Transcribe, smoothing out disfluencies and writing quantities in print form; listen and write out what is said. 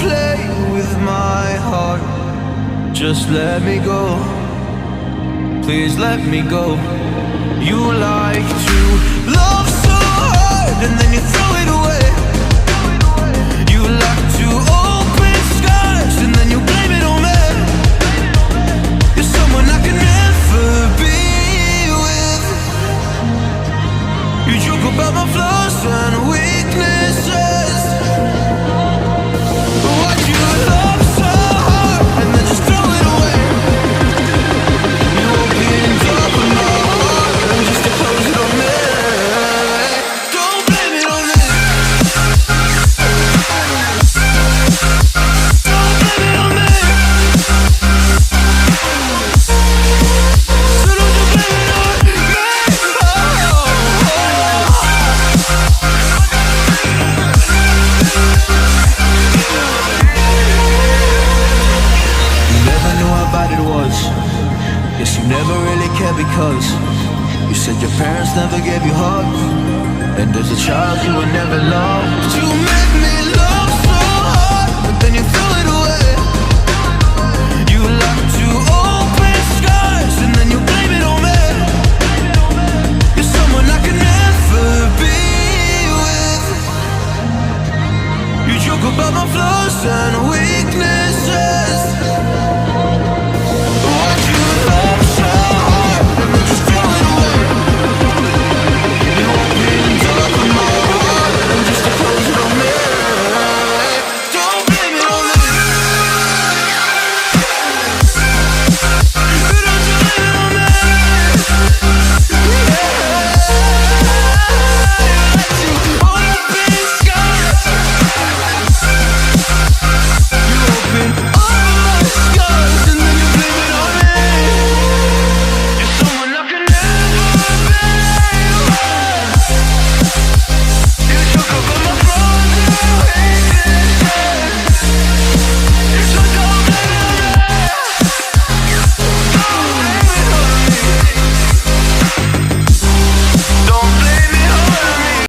play with my heart. Just let me go, please let me go. You like to love so hard and then you throw it away. You like to open skies and then you blame it on me. You're someone I can never be with. You joke about my flaws and weaknesses. Why'd you love so hard and then just throw it away? You opened up my heart and just to close it on me. Don't blame it on me. Don't blame it on me. So don't you blame it on me. You never knew how bad it was. Guess you never really cared because you said your parents never gave you hugs, and as a child you were never loved. You made me